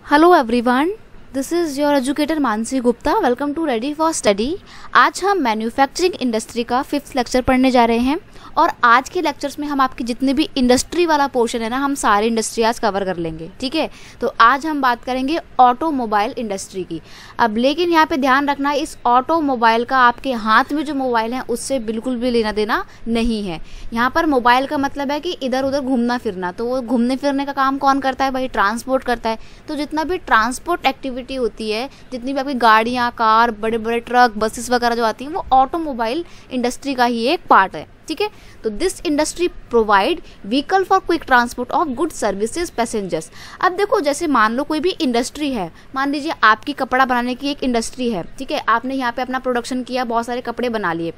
Hello everyone, this is your educator Mansi Gupta. Welcome to ready for study. आज हम manufacturing industry का 5th lecture पढ़ने जा रहे हैं और आज के लेक्चर्स में हम आपकी जितने भी इंडस्ट्री वाला पोर्शन है ना, हम सारी इंडस्ट्री आज कवर कर लेंगे। ठीक है, तो आज हम बात करेंगे ऑटोमोबाइल इंडस्ट्री की। अब लेकिन यहाँ पे ध्यान रखना, इस ऑटोमोबाइल का आपके हाथ में जो मोबाइल है उससे बिल्कुल भी लेना देना नहीं है। यहाँ पर मोबाइल का मतलब है कि इधर उधर घूमना फिरना, तो वो घूमने फिरने का काम कौन करता है भाई? ट्रांसपोर्ट करता है। तो जितना भी ट्रांसपोर्ट एक्टिविटी होती है, जितनी भी आपकी गाड़ियाँ, कार, बड़े बड़े ट्रक, बसेस वगैरह जो आती हैं, वो ऑटोमोबाइल इंडस्ट्री का ही एक पार्ट है। ठीक है, तो this industry provide vehicle for quick transport of good services passengers. अब देखो, जैसे मान लो कोई भी इंडस्ट्री है, मान लीजिए आपकी कपड़ा बनाने की एक इंडस्ट्री है। ठीक है, आपने यहाँ पे अपना प्रोडक्शन किया, बहुत सारे कपड़े बना लिए।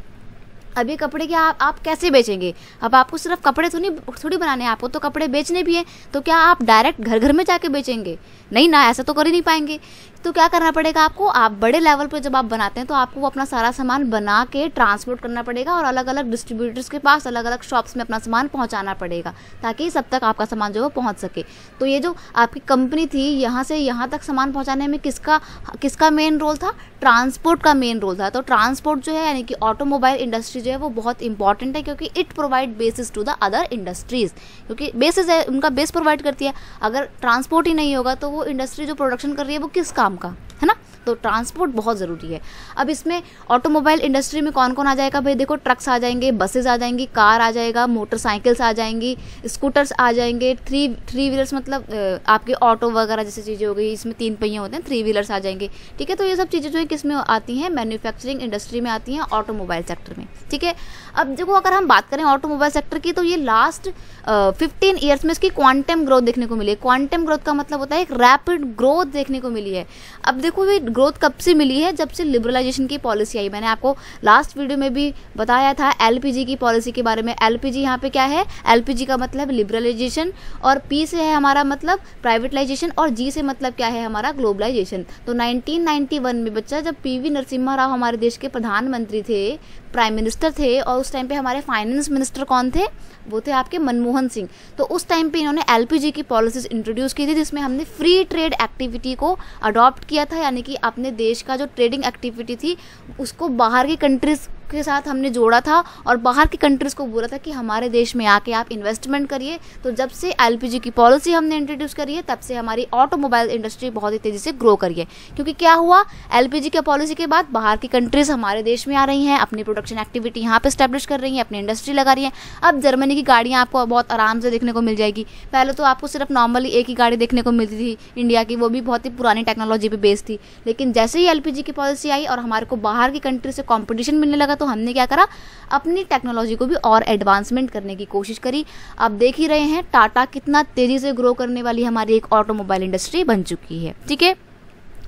अब ये कपड़े क्या आप कैसे बेचेंगे? अब आपको सिर्फ कपड़े थोड़ी बनाने हैं, आपको तो कपड़े बेचने भी हैं। तो क्या आप डायरेक्ट घर घर में जाके बेचेंगे? नहीं ना, ऐसा तो कर ही नहीं पाएंगे। तो क्या करना पड़ेगा आपको? आप बड़े लेवल पे जब आप बनाते हैं तो आपको वो अपना सारा सामान बना के ट्रांसपोर्ट करना पड़ेगा और अलग अलग डिस्ट्रीब्यूटर्स के पास, अलग अलग शॉप्स में अपना सामान पहुंचाना पड़ेगा, ताकि सब तक आपका सामान जो है पहुंच सके। तो ये जो आपकी कंपनी थी, यहाँ से यहाँ तक सामान पहुंचाने में किसका मेन रोल था? ट्रांसपोर्ट का मेन रोल था। तो ट्रांसपोर्ट जो है, यानी कि ऑटोमोबाइल इंडस्ट्री जो है, वो बहुत इंपॉर्टेंट है, क्योंकि it provide basis to the other industries. क्योंकि बेसिस है, उनका बेस प्रोवाइड करती है। अगर ट्रांसपोर्ट ही नहीं होगा तो वो इंडस्ट्री जो प्रोडक्शन कर रही है वो किस काम का है ना? तो ट्रांसपोर्ट बहुत ज़रूरी है। अब इसमें ऑटोमोबाइल इंडस्ट्री में कौन कौन आ जाएगा भाई? देखो, ट्रक्स आ जाएंगे, बसेस आ जाएंगी, कार आ जाएगा, मोटरसाइकिल्स आ जाएंगी, स्कूटर्स आ जाएंगे, थ्री व्हीलर्स मतलब आपके ऑटो वगैरह जैसी चीज़ें हो गई, इसमें 3 पहिए होते हैं, 3 व्हीलर्स आ जाएंगे। ठीक है, तो ये सब चीज़ें जो है किस में आती हैं? मैन्युफैक्चरिंग इंडस्ट्री में आती हैं, ऑटोमोबाइल सेक्टर में। ठीक है, अब देखो, अगर हम बात करें ऑटोमोबाइल सेक्टर की, तो ये लास्ट 15 ईयर्स में इसकी क्वांटम ग्रोथ देखने को मिली है। क्वांटम ग्रोथ का मतलब होता है एक रैपिड ग्रोथ देखने को मिली है। अब देखो, ये ग्रोथ कब से मिली है? जब से लिबरलाइजेशन की पॉलिसी आई। मैंने आपको लास्ट वीडियो में भी बताया था एलपीजी की पॉलिसी के बारे में। एलपीजी यहाँ पे क्या है? एलपीजी का मतलब लिबरलाइजेशन, और पी से है हमारा मतलब प्राइवेटाइजेशन, और जी से मतलब क्या है? हमारा ग्लोबलाइजेशन। तो 1991 में बच्चा, जब पीवी नरसिम्हा राव हमारे देश के प्रधानमंत्री थे, प्राइम मिनिस्टर थे, और उस टाइम पे हमारे फाइनेंस मिनिस्टर कौन थे? वो थे आपके मनमोहन सिंह। तो उस टाइम पे इन्होंने एलपीजी की पॉलिसीज इंट्रोड्यूस की थी, जिसमें हमने फ्री ट्रेड एक्टिविटी को अडॉप्ट किया था, यानी कि अपने देश का जो ट्रेडिंग एक्टिविटी थी उसको बाहर की कंट्रीज के साथ हमने जोड़ा था, और बाहर की कंट्रीज को बोला था कि हमारे देश में आके आप इन्वेस्टमेंट करिए। तो जब से एलपीजी की पॉलिसी हमने इंट्रोड्यूस करी है, तब से हमारी ऑटोमोबाइल इंडस्ट्री बहुत ही तेजी से ग्रो करी है। क्योंकि क्या हुआ? एलपीजी की पॉलिसी के बाद बाहर की कंट्रीज हमारे देश में आ रही हैं, अपनी प्रोडक्शन एक्टिविटी यहाँ पे स्टैब्लिश कर रही हैं, अपनी इंडस्ट्री लगा रही हैं। अब जर्मनी की गाड़ियाँ आपको बहुत आराम से देखने को मिल जाएगी। पहले तो आपको सिर्फ नॉर्मली एक ही गाड़ी देखने को मिलती थी इंडिया की, वो भी बहुत ही पुरानी टेक्नोलॉजी पे बेस्ड थी। लेकिन जैसे ही एलपीजी की पॉलिसी आई और हमारे को बाहर की कंट्री से कॉम्पिटिशन मिलने लगा, तो हमने क्या करा? अपनी टेक्नोलॉजी को भी और एडवांसमेंट करने की कोशिश करी। अब देख ही रहे हैं टाटा कितना तेजी से ग्रो करने वाली हमारी एक ऑटोमोबाइल इंडस्ट्री बन चुकी है। ठीक है,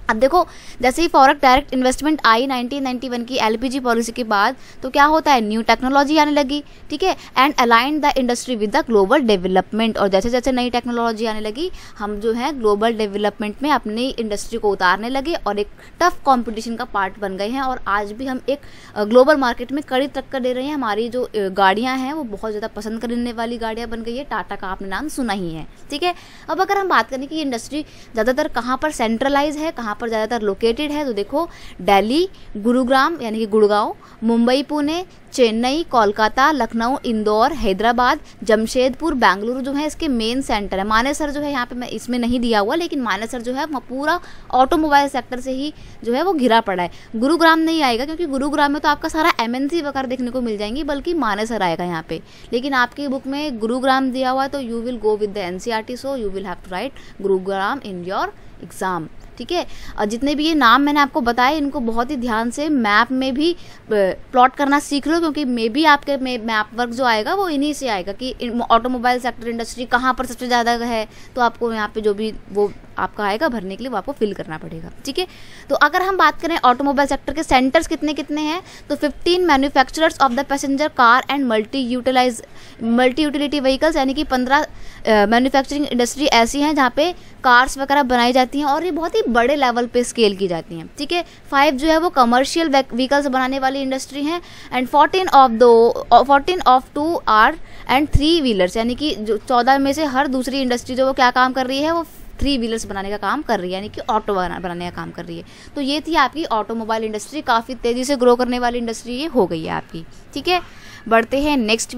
अब देखो, जैसे ही फॉरेन डायरेक्ट इन्वेस्टमेंट आई 1991 की एलपीजी पॉलिसी के बाद, तो क्या होता है? न्यू टेक्नोलॉजी आने लगी। ठीक है, and align the industry with the global development. और जैसे जैसे नई टेक्नोलॉजी आने लगी, हम जो है ग्लोबल डेवलपमेंट में अपनी इंडस्ट्री को उतारने लगे और एक टफ कॉम्पिटिशन का पार्ट बन गए हैं। और आज भी हम एक ग्लोबल मार्केट में कड़ी टक्कर दे रहे हैं। हमारी जो गाड़ियाँ हैं वो बहुत ज़्यादा पसंद करने वाली गाड़ियाँ बन गई है। टाटा का आपने नाम सुना ही है। ठीक है, अब अगर हम बात करें कि इंडस्ट्री ज़्यादातर कहाँ पर सेंट्रलाइज है, कहाँ पर ज़्यादातर लोकेटेड है, तो देखो, दिल्ली, गुरुग्राम यानी कि गुड़गांव, मुंबई, पुणे, चेन्नई, कोलकाता, लखनऊ, इंदौर, हैदराबाद, जमशेदपुर, बेंगलुरु जो है इसके मेन सेंटर है। मानेसर जो है यहाँ पे मैं इसमें नहीं दिया हुआ, लेकिन मानेसर जो है पूरा ऑटोमोबाइल सेक्टर से ही जो है वो घिरा पड़ा है। गुरुग्राम नहीं आएगा, क्योंकि गुरुग्राम में तो आपका सारा एमएनसी वगैरह देखने को मिल जाएंगी, बल्कि मानेसर आएगा यहाँ पे। लेकिन आपकी बुक में गुरुग्राम दिया हुआ है, तो you will go with the NCERT, so you will have to write Gurugram in your exam. ठीक है, और जितने भी ये नाम मैंने आपको बताए, इनको बहुत ही ध्यान से मैप में भी प्लॉट करना सीख लो, क्योंकि मे बी आपके मैप वर्क जो आएगा वो इन्हीं से आएगा कि ऑटोमोबाइल सेक्टर इंडस्ट्री कहाँ पर सबसे ज़्यादा है। तो आपको यहाँ पे जो भी वो आपका आएगा भरने के लिए, वो आपको फिल करना पड़ेगा। ठीक है, तो अगर हम बात करें ऑटोमोबाइल सेक्टर के सेंटर्स कितने कितने हैं, तो 15 manufacturers of the passenger car and multi utility vehicles, यानी कि 15 मैन्युफैक्चरिंग इंडस्ट्री ऐसी हैं जहाँ पे कार्स वगैरह बनाई जाती हैं, और ये बहुत ही बड़े लेवल पे स्केल की जाती हैं। ठीक है, 5 जो है वो कमर्शियल व्हीकल्स बनाने वाली इंडस्ट्री हैं, and 14 of 2 are and 3 wheelers, यानी कि जो 14 में से हर दूसरी इंडस्ट्री जो वो क्या काम कर रही है, वो 3 व्हीलर्स बनाने का काम कर रही है, यानी कि ऑटो बनाने का काम कर रही है। तो ये थी आपकी ऑटोमोबाइल इंडस्ट्री, काफ़ी तेज़ी से ग्रो करने वाली इंडस्ट्री ये हो गई है आपकी। ठीक है, बढ़ते हैं नेक्स्ट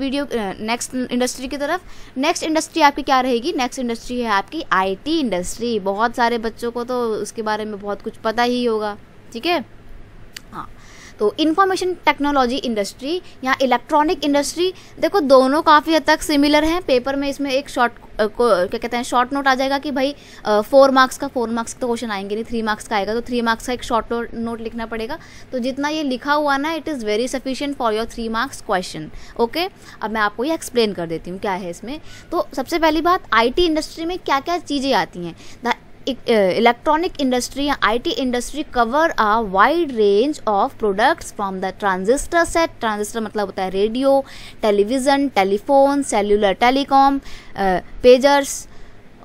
इंडस्ट्री की तरफ। नेक्स्ट इंडस्ट्री आपकी क्या रहेगी? नेक्स्ट इंडस्ट्री है आपकी IT इंडस्ट्री। बहुत सारे बच्चों को तो उसके बारे में बहुत कुछ पता ही होगा। ठीक है, हाँ, तो इंफॉर्मेशन टेक्नोलॉजी इंडस्ट्री या इलेक्ट्रॉनिक इंडस्ट्री, देखो दोनों काफ़ी हद तक सिमिलर हैं। पेपर में इसमें एक क्या कहते हैं शॉर्ट नोट आ जाएगा कि भाई 4 मार्क्स का तो क्वेश्चन आएंगे नहीं, 3 मार्क्स का आएगा, तो 3 मार्क्स का एक शॉर्ट नोट लिखना पड़ेगा। तो जितना ये लिखा हुआ ना, it is very sufficient for your 3 marks question. Okay, अब मैं आपको ये एक्सप्लेन कर देती हूँ क्या है इसमें। तो सबसे पहली बात, IT इंडस्ट्री में क्या क्या चीज़ें आती हैं। इलेक्ट्रॉनिक इंडस्ट्री या IT industry cover a wide range of products from the transistor set. Transistor मतलब होता है radio, television, telephone, cellular telecom, pagers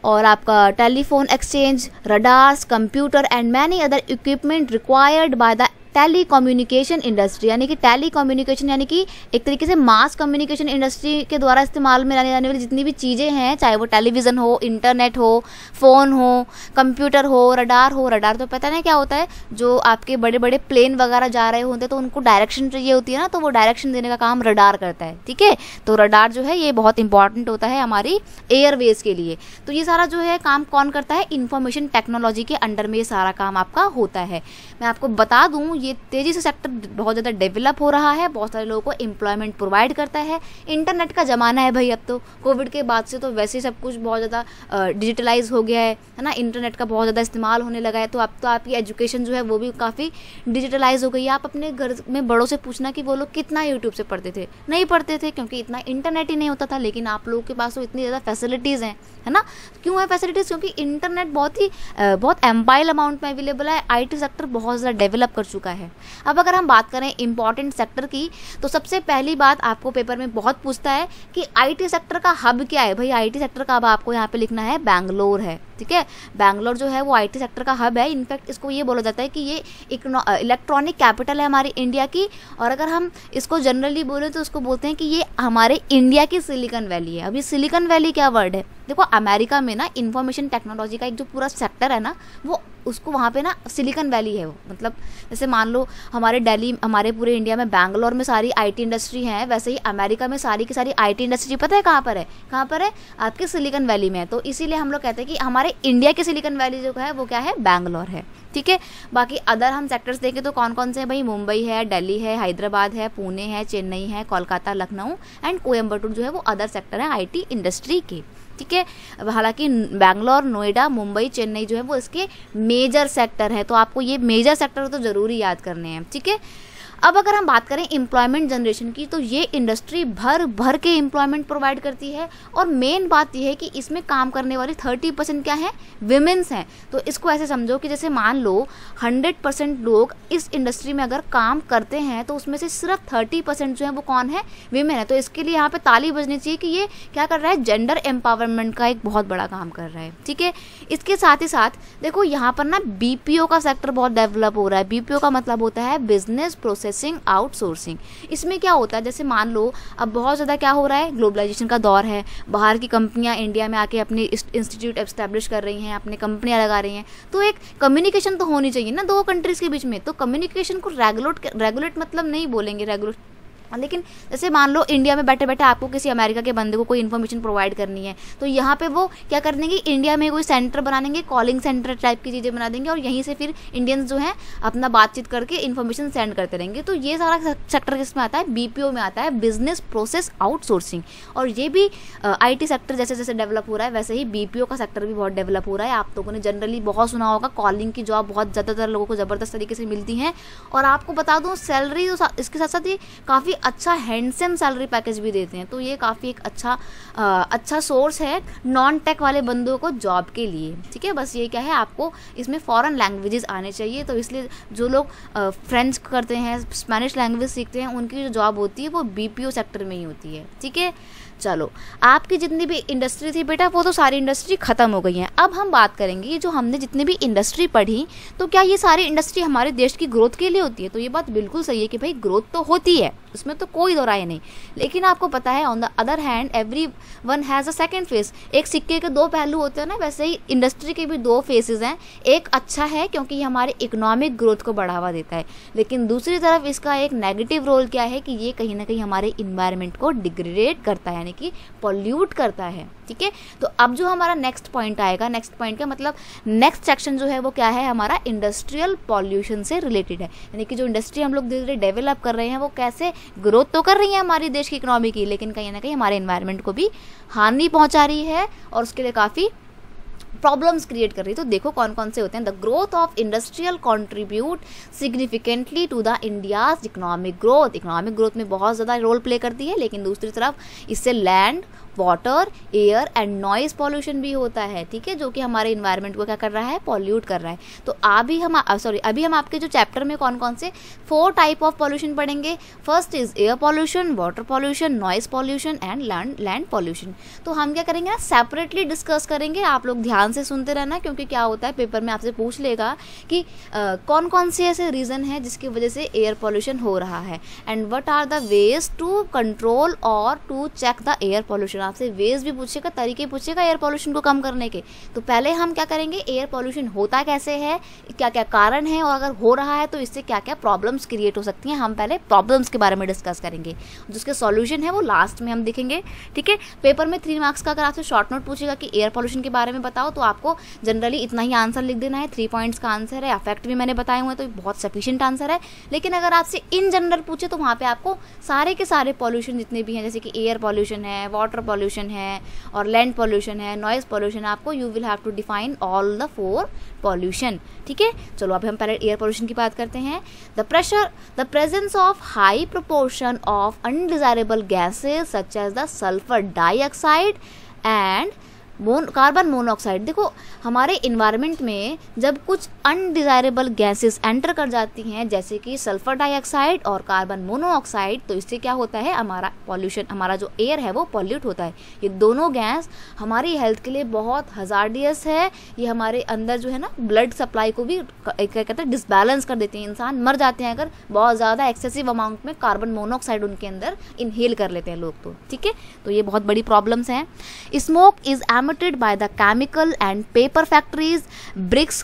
और आपका telephone exchange, radars, computer and many other equipment required by the telecommunication industry. यानी कि tele communication यानी कि एक तरीके से मास कम्युनिकेशन इंडस्ट्री के द्वारा इस्तेमाल में लाने जाने वाली जितनी भी चीज़ें हैं, चाहे वो टेलीविज़न हो, इंटरनेट हो, फ़ोन हो, कंप्यूटर हो, रडार हो। रडार तो पता नहीं क्या होता है, जो आपके बड़े बड़े प्लेन वगैरह जा रहे होते हैं तो उनको डायरेक्शन चाहिए होती है ना, तो वो डायरेक्शन देने का काम रडार करता है। ठीक है, तो रडार जो है ये बहुत इंपॉर्टेंट होता है हमारी एयरवेज के लिए। तो ये सारा जो है काम कौन करता है? इंफॉर्मेशन टेक्नोलॉजी के अंडर में ये सारा काम आपका होता है। मैं आपको बता दूँ, ये तेज़ी से सेक्टर बहुत ज़्यादा डेवलप हो रहा है, बहुत सारे लोगों को एम्प्लॉयमेंट प्रोवाइड करता है। इंटरनेट का ज़माना है भाई, अब तो कोविड के बाद से तो वैसे ही सब कुछ बहुत ज़्यादा डिजिटलाइज हो गया है ना, इंटरनेट का बहुत ज़्यादा इस्तेमाल होने लगा है। तो अब तो आपकी एजुकेशन जो है वो भी काफ़ी डिजिटलाइज हो गई है। आप अपने घर में बड़ों से पूछना कि वो लोग कितना यूट्यूब से पढ़ते थे, नहीं पढ़ते थे क्योंकि इतना इंटरनेट ही नहीं होता था। लेकिन आप लोगों के पास तो इतनी ज़्यादा फैसिलिटीज़ हैं, है ना। क्यों है फैसिलिटीज़? क्योंकि इंटरनेट बहुत एम्पाइल अमाउंट में अवेलेबल है। IT सेक्टर बहुत ज़्यादा डेवलप कर चुका है। अब अगर हम बात करें इंपॉर्टेंट सेक्टर की, तो सबसे पहली बात आपको पेपर में बहुत पूछता है कि IT सेक्टर का हब क्या है। भाई IT सेक्टर का हब आपको यहाँ पे लिखना है बैंगलोर है। ठीक है, बैंगलोर जो है वो IT सेक्टर का हब है। इनफैक्ट इसको ये बोला जाता है कि ये इलेक्ट्रॉनिक कैपिटल है हमारी इंडिया की। और अगर हम इसको जनरली बोले तो उसको बोलते हैं कि ये हमारे इंडिया की सिलिकॉन वैली है। अब ये सिलिकॉन वैली क्या वर्ड है? देखो अमेरिका में ना इंफॉर्मेशन टेक्नोलॉजी का एक जो पूरा सेक्टर है ना, वो उसको वहाँ पे ना सिलिकॉन वैली है वो। मतलब जैसे मान लो हमारे पूरे इंडिया में बैंगलोर में सारी IT इंडस्ट्री है, वैसे ही अमेरिका में सारी की सारी IT इंडस्ट्री पता है कहाँ पर है? कहाँ पर है? आपके सिलिकॉन वैली में है। तो इसीलिए हम लोग कहते हैं कि हमारे इंडिया की सिलिकॉन वैली जो है वो क्या है? बैंगलोर है। ठीक है, बाकी अदर हम सेक्टर्स देखें तो कौन कौन से हैं भाई? मुंबई है, दिल्ली है, हैदराबाद है, पुणे है, चेन्नई है, कोलकाता, लखनऊ एंड कोयम्बटूर जो है वो अदर सेक्टर है IT इंडस्ट्री के। ठीक है, हालांकि बैंगलोर, नोएडा, मुंबई, चेन्नई जो है वो इसके मेजर सेक्टर है। तो आपको ये मेजर सेक्टर तो ज़रूरी याद करने हैं। ठीक है, अब अगर हम बात करें एम्प्लॉयमेंट जनरेशन की, तो ये इंडस्ट्री भर के एम्प्लॉयमेंट प्रोवाइड करती है। और मेन बात यह है कि इसमें काम करने वाली 30% क्या है? विमेंस हैं। तो इसको ऐसे समझो कि जैसे मान लो 100% लोग इस इंडस्ट्री में अगर काम करते हैं तो उसमें से सिर्फ 30% जो है वो कौन है? विमेन है। तो इसके लिए यहाँ पे ताली बजनी चाहिए कि ये क्या कर रहा है? जेंडर एम्पावरमेंट का एक बहुत बड़ा काम कर रहा है। ठीक है, इसके साथ ही साथ देखो यहाँ पर ना BPO का सेक्टर बहुत डेवलप हो रहा है। BPO का मतलब होता है बिजनेस प्रोसेसिंग आउटसोर्सिंग। इसमें क्या होता है? जैसे मान लो अब बहुत ज़्यादा क्या हो रहा है? ग्लोबलाइजेशन का दौर है, बाहर की कंपनियां इंडिया में आके अपने इंस्टीट्यूट एस्टैब्लिश कर रही हैं, अपने कंपनियां लगा रही हैं। तो एक कम्युनिकेशन तो होनी चाहिए ना दो कंट्रीज़ के बीच में। तो कम्युनिकेशन को रेगुलेट मतलब नहीं बोलेंगे रेगुलेट, लेकिन जैसे मान लो इंडिया में बैठे बैठे आपको किसी अमेरिका के बंदे को कोई इन्फॉर्मेशन प्रोवाइड करनी है, तो यहाँ पे वो क्या कर देंगे? इंडिया में कोई सेंटर बना देंगे, कॉलिंग सेंटर टाइप की चीज़ें बना देंगे और यहीं से फिर इंडियंस जो हैं अपना बातचीत करके इन्फॉर्मेशन सेंड करते रहेंगे। तो ये सारा सेक्टर किसमें आता है? BPO में आता है, बिजनेस प्रोसेस आउटसोर्सिंग। और ये भी IT सेक्टर जैसे जैसे डेवलप हो रहा है वैसे ही BPO का सेक्टर भी बहुत डेवलप हो रहा है। आप लोगों ने जनरली बहुत सुना होगा कॉलिंग की जॉब बहुत ज़्यादातर लोगों को ज़बरदस्त तरीके से मिलती हैं। और आपको बता दूँ सैलरी इसके साथ साथ ये काफ़ी अच्छा हैंडसम सैलरी पैकेज भी देते हैं। तो ये काफ़ी एक अच्छा सोर्स है नॉन टेक वाले बंदों को जॉब के लिए। ठीक है, बस ये क्या है, आपको इसमें फॉरेन लैंग्वेजेस आने चाहिए। तो इसलिए जो लोग फ्रेंच करते हैं, स्पेनिश लैंग्वेज सीखते हैं, उनकी जो जॉब होती है वो BPO सेक्टर में ही होती है। ठीक है, चलो, आपकी जितनी भी इंडस्ट्री थी बेटा वो तो सारी इंडस्ट्री ख़त्म हो गई हैं। अब हम बात करेंगे ये जो हमने जितनी भी इंडस्ट्री पढ़ी, तो क्या ये सारी इंडस्ट्री हमारे देश की ग्रोथ के लिए होती है? तो ये बात बिल्कुल सही है कि भाई ग्रोथ तो होती है, उसमें तो कोई दो राय नहीं। लेकिन आपको पता है on the other hand every one has a second face. एक सिक्के के दो पहलू होते हैं ना, वैसे ही इंडस्ट्री के भी दो फेसेस हैं। एक अच्छा है क्योंकि ये हमारे इकोनॉमिक ग्रोथ को बढ़ावा देता है, लेकिन दूसरी तरफ इसका एक नेगेटिव रोल क्या है कि ये कहीं ना कहीं हमारे इन्वायरमेंट को डिग्रेडेट करता है, यानी कि पॉल्यूट करता है। ठीक है, तो अब जो हमारा नेक्स्ट पॉइंट आएगा, नेक्स्ट पॉइंट का मतलब नेक्स्ट सेक्शन जो है वो क्या है, हमारा इंडस्ट्रियल पॉल्यूशन से रिलेटेड है। यानी कि जो इंडस्ट्री हम लोग धीरे धीरे डेवलप कर रहे हैं वो कैसे ग्रोथ तो कर रही है हमारी देश की इकोनॉमी की, लेकिन कहीं ना कहीं हमारे एनवायरनमेंट को भी हानि पहुंचा रही है और उसके लिए काफ़ी प्रॉब्लम्स क्रिएट कर रही है। तो देखो कौन कौन से होते हैं। The growth of industrial contribute significantly to the India's economic growth. Economic growth में बहुत ज़्यादा रोल प्ले करती है, लेकिन दूसरी तरफ इससे land, water, air and noise pollution भी होता है। ठीक है, जो कि हमारे इन्वायरमेंट को क्या कर रहा है, पॉल्यूट कर रहा है। तो अभी हम आपके जो चैप्टर में कौन कौन से 4 टाइप ऑफ पॉल्यूशन पढ़ेंगे। First is air pollution, water pollution, noise pollution and land pollution. तो हम क्या करेंगे ना, सेपरेटली डिस्कस करेंगे। आप लोग ध्यान से सुनते रहना, क्योंकि क्या होता है पेपर में आपसे पूछ लेगा कि कौन कौन से ऐसे रीज़न है जिसकी वजह से एयर पॉल्यूशन हो रहा है, and what are the ways to control और to check the air pollution. आपसे वेज भी पूछेगा, तरीके पूछेगा एयर पॉल्यूशन को कम करने के। तो पहले हम क्या करेंगे, एयर पॉल्यूशन होता कैसे है, क्या क्या कारण है, और अगर हो रहा है तो इससे क्या क्या प्रॉब्लम्स क्रिएट हो सकती हैं। हम पहले प्रॉब्लम्स के बारे में डिस्कस करेंगे, जिसके सॉल्यूशन है वो लास्ट में हम देखेंगे। ठीक है, पेपर में 3 मार्क्स का अगर आपसे शॉर्ट नोट पूछेगा कि एयर पॉल्यूशन के बारे में बताओ, तो आपको जनरली इतना ही आंसर लिख देना है। 3 पॉइंट्स का आंसर है, अफेक्ट भी मैंने बताए हुए हैं, तो बहुत सफिशिएंट आंसर है। लेकिन अगर आपसे इन जनरल पूछे तो वहाँ पे आपको सारे के सारे पॉल्यूशन जितने भी हैं, जैसे कि एयर पॉल्यूशन है, वाटर पॉल्यूशन है और लैंड पॉल्यूशन है, नॉइज पॉल्यूशन, आपको you will have to define all the 4 pollution. ठीक है, चलो अब हम पहले एयर पॉल्यूशन की बात करते हैं। The presence of high proportion of undesirable gases such as the sulphur dioxide and carbon monoxide. देखो हमारे इन्वायरमेंट में जब कुछ अनडिजायरेबल गैसेस एंटर कर जाती हैं, जैसे कि सल्फर डाइऑक्साइड और कार्बन मोनोऑक्साइड, तो इससे क्या होता है, हमारा पॉल्यूशन, हमारा जो एयर है वो पॉल्यूट होता है। ये दोनों गैस हमारी हेल्थ के लिए बहुत हजार्डियस है। ये हमारे अंदर जो है ना ब्लड सप्लाई को भी क्या कहते हैं, डिसबैलेंस कर देती हैं। इंसान मर जाते हैं अगर बहुत ज़्यादा एक्सेसिव अमाउंट में कार्बन मोनोऑक्साइड उनके अंदर इनहेल कर लेते हैं लोग। तो ठीक है, तो ये बहुत बड़ी प्रॉब्लम्स हैं। Smoke is emitted by the chemical and paper factories, bricks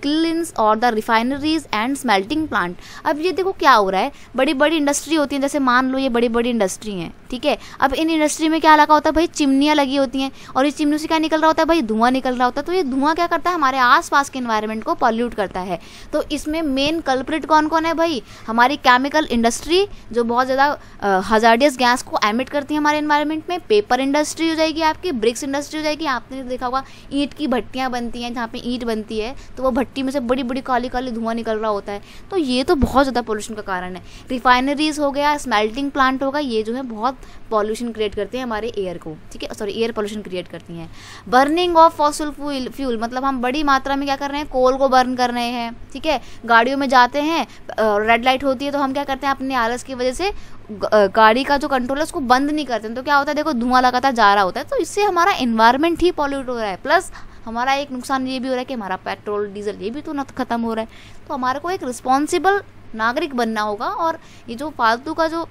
kilns और the refineries and smelting plant। अब ये देखो क्या हो रहा है, बड़ी बड़ी इंडस्ट्री होती है, जैसे मान लो ये बड़ी बड़ी इंडस्ट्री हैं, ठीक है। अब इन इंडस्ट्री में क्या लगा होता है भाई, चिमनियाँ लगी होती हैं, और इस चिमनी से क्या निकल रहा होता है भाई, धुआं निकल रहा होता है। तो ये धुआं क्या करता है, हमारे आसपास के एनवायरनमेंट को पॉल्यूट करता है। तो इसमें मेन कल्प्रिट कौन कौन है भाई, हमारी केमिकल इंडस्ट्री जो बहुत ज़्यादा हजार्डियस गैस को एमिट करती है हमारे एनवायरनमेंट में, पेपर इंडस्ट्री हो जाएगी आपकी, ब्रिक्स इंडस्ट्री हो जाएगी। आपने देखा होगा ईंट की भट्टियां बनती हैं, जहाँ पे ईंट बनती है तो वो भट्टी में से बड़ी बड़ी काली काली धुआं निकल रहा होता है। तो ये तो बहुत ज़्यादा पोल्यूशन का कारण है। रिफाइनरीज हो गया, स्मेल्टिंग प्लांट होगा, ये जो है बहुत पॉल्यूशन क्रिएट करते हैं हमारे एयर को, ठीक है, सॉरी एयर पॉल्यूशन क्रिएट करती हैं। बर्निंग ऑफ फॉसिल फ्यूल, मतलब हम बड़ी मात्रा में क्या कर रहे हैं, कोल को बर्न कर रहे हैं, ठीक है। गाड़ियों में जाते हैं, रेड लाइट होती है तो हम क्या करते हैं, अपने आलस की वजह से गाड़ी का जो कंट्रोल है उसको बंद नहीं करते हैं। तो क्या होता है, देखो धुआं लगातार जा रहा होता है, तो इससे हमारा एनवायरनमेंट ही पॉल्यूट हो रहा है। प्लस हमारा एक नुकसान ये भी हो रहा है कि हमारा पेट्रोल डीजल ये भी तो खत्म हो रहा है। तो हमारे को एक रिस्पॉन्सिबल नागरिक बनना होगा, और ये जो फालतू का जो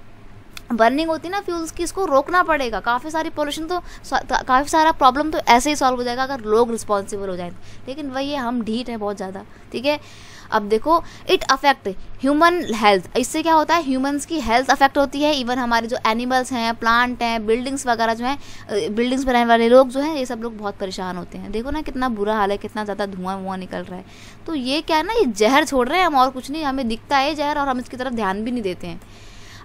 बर्निंग होती है ना फ्यूल्स की, इसको रोकना पड़ेगा। काफ़ी सारी पोल्यूशन तो काफ़ी सारा प्रॉब्लम तो ऐसे ही सॉल्व हो जाएगा अगर लोग रिस्पॉन्सिबल हो जाएं। लेकिन वही है, हम ढीठ हैं बहुत ज़्यादा, ठीक है। अब देखो, इट अफेक्ट ह्यूमन हेल्थ, इससे क्या होता है, ह्यूमंस की हेल्थ अफेक्ट होती है। इवन हमारे जो एनिमल्स हैं, प्लांट हैं, बिल्डिंग्स वगैरह जो हैं, बिल्डिंग्स में रहने वाले लोग जो हैं, ये सब लोग बहुत परेशान होते हैं। देखो ना कितना बुरा हाल है, कितना ज़्यादा धुआं निकल रहा है। तो ये क्या है ना, ये जहर छोड़ रहे हैं हम, और कुछ नहीं, हमें दिखता है जहर और हम इसकी तरफ ध्यान भी नहीं देते हैं।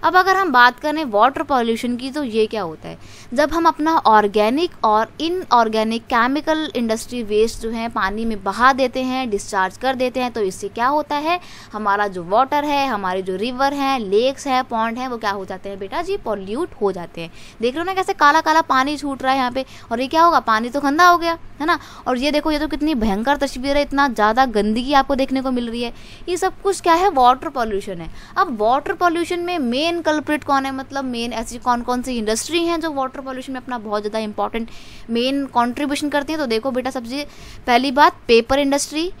अब अगर हम बात करें वाटर पॉल्यूशन की, तो ये क्या होता है, जब हम अपना ऑर्गेनिक और इनऑर्गेनिक केमिकल इंडस्ट्री वेस्ट जो है पानी में बहा देते हैं, डिस्चार्ज कर देते हैं, तो इससे क्या होता है, हमारा जो वाटर है, हमारे जो रिवर हैं, लेक्स हैं, पॉन्ड हैं, वो क्या हो जाते हैं बेटा जी, पॉल्यूट हो जाते हैं। देख रहे हो ना कैसे काला काला पानी छूट रहा है यहाँ पे, और ये क्या होगा, पानी तो गंदा हो गया है ना। और ये देखो, ये तो कितनी भयंकर तस्वीर है, इतना ज़्यादा गंदगी आपको देखने को मिल रही है। ये सब कुछ क्या है, वाटर पॉल्यूशन है। अब वाटर पॉल्यूशन में मेन मेन कल्प्रिट कौन है, मतलब मेन ऐसी कौन कौन सी इंडस्ट्री हैं जो वाटर पॉल्यूशन में अपना बहुत ज़्यादा इंपॉर्टेंट मेन कंट्रीब्यूशन करती हैं। तो देखो बेटा, सबसे पहली बात paper industry,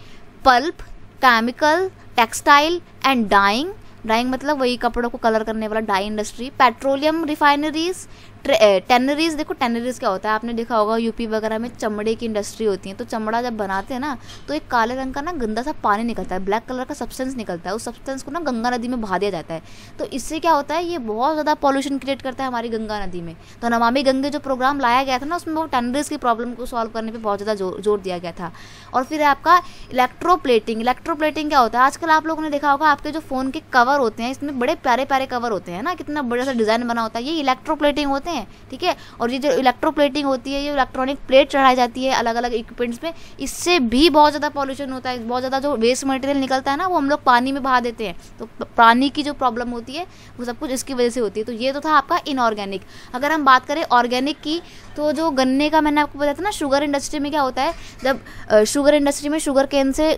pulp, chemical, textile and dyeing, dyeing मतलब वही कपड़ों को कलर करने वाला dye industry, petroleum refineries, tanneries. देखो टेनरीज क्या होता है, आपने देखा होगा यूपी वगैरह में चमड़े की इंडस्ट्री होती है, तो चमड़ा जब बनाते हैं ना तो एक काले रंग का ना गंदा सा पानी निकलता है, ब्लैक कलर का सब्सटेंस निकलता है, उस सब्सटेंस को ना गंगा नदी में बहा दिया जाता है। तो इससे क्या होता है, ये बहुत ज़्यादा पॉल्यूशन क्रिएट करता है हमारी गंगा नदी में। तो नमामि गंगे जो प्रोग्राम लाया गया था ना, उसमें वो टेनरीज की प्रॉब्लम को सॉल्व करने पर बहुत ज़्यादा जोर दिया गया था। और फिर आपका इलेक्ट्रोप्लेटिंग, इलेक्ट्रोप्लेटिंग क्या होता है, आजकल आप लोगों ने देखा होगा आपके जो फ़ोन के कवर होते हैं, इसमें बड़े प्यारे प्यारे कवर होते हैं ना, कितना बड़ा सा डिज़ाइन बना होता है, ये इलेक्ट्रोप्लेटिंग होते हैं, ठीक है। और ये जो इलेक्ट्रोप्लेटिंग होती है, ये इलेक्ट्रॉनिक प्लेट चढ़ाई जाती है अलग अलग इक्विपमेंट्स में, इससे भी बहुत ज़्यादा पॉल्यूशन होता है। बहुत ज़्यादा जो वेस्ट मटेरियल निकलता है ना, वो हम लोग पानी में बहा देते हैं, तो पानी की जो प्रॉब्लम होती है वो सब कुछ इसकी वजह से होती है। तो ये तो था आपका इनऑर्गेनिक। अगर हम बात करें ऑर्गेनिक की, तो जो गन्ने का मैंने आपको बताया था ना, शुगर इंडस्ट्री में क्या होता है, जब शुगर इंडस्ट्री में शुगर केन से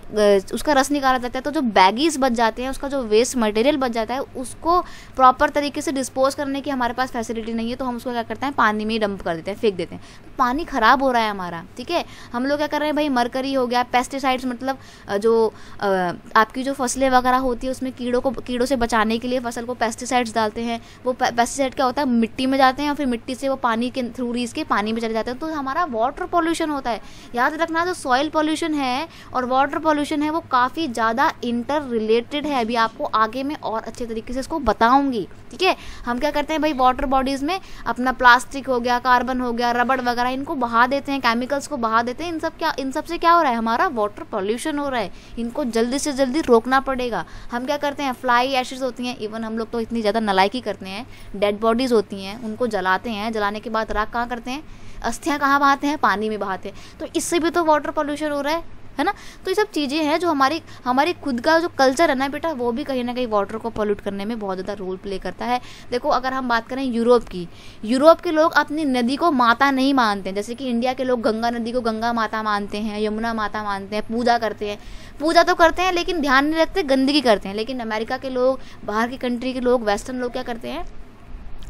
उसका रस निकाला जाता है, तो जो बैगीज बच जाते हैं, उसका जो वेस्ट मटेरियल बच जाता है, उसको प्रॉपर तरीके से डिस्पोज करने की हमारे पास फैसिलिटी नहीं है, तो हम उसको क्या करते हैं, पानी में डंप कर देते हैं, फेंक देते हैं। तो पानी खराब हो रहा है हमारा, ठीक है। हम लोग क्या कर रहे हैं भाई, मरकरी हो गया, पेस्टिसाइड्स, मतलब जो आपकी जो फसलें वगैरह होती है उसमें कीड़ों से बचाने के लिए फसल को पेस्टिसाइड्स डालते हैं। वो पेस्टिसाइड क्या होता है, मिट्टी में जाते हैं और फिर मिट्टी से वो पानी के थ्रू रीज के पानी में चले जाते हैं, तो हमारा वाटर पॉल्यूशन होता है। याद रखना, जो सॉइल पॉल्यूशन है और वाटर पॉल्यूशन है वो काफ़ी ज़्यादा इंटर रिलेटेड है। अभी आपको आगे मैं और अच्छे तरीके से इसको बताऊंगी, ठीक है। हम क्या करते हैं भाई, वाटर बॉडीज़ में अपना प्लास्टिक हो गया, कार्बन हो गया, रबड़ वगैरह, इनको बहा देते हैं, केमिकल्स को बहा देते हैं। इन सब से क्या हो रहा है, हमारा वाटर पॉल्यूशन हो रहा है। इनको जल्दी से जल्दी रोकना पड़ेगा। हम क्या करते हैं, फ्लाई एशेस होती हैं, इवन हम लोग तो इतनी ज़्यादा नालायकी करते हैं, डेड बॉडीज़ होती हैं उनको जलाते हैं, जलाने के बाद राख कहाँ करते हैं, अस्थियाँ कहाँ बहाते हैं, पानी में बहाते हैं। तो इससे भी तो वाटर पॉल्यूशन हो रहा है ना। तो ये सब चीज़ें हैं जो हमारी खुद का जो कल्चर है ना बेटा, वो भी कहीं ना कहीं वाटर को पोल्यूट करने में बहुत ज़्यादा रोल प्ले करता है। देखो, अगर हम बात करें यूरोप की, यूरोप के लोग अपनी नदी को माता नहीं मानते हैं, जैसे कि इंडिया के लोग गंगा नदी को गंगा माता मानते हैं, यमुना माता मानते हैं, पूजा करते हैं। पूजा तो करते हैं लेकिन ध्यान नहीं रखते, गंदगी करते हैं। लेकिन अमेरिका के लोग, बाहर की कंट्री के लोग, वेस्टर्न लोग क्या करते हैं,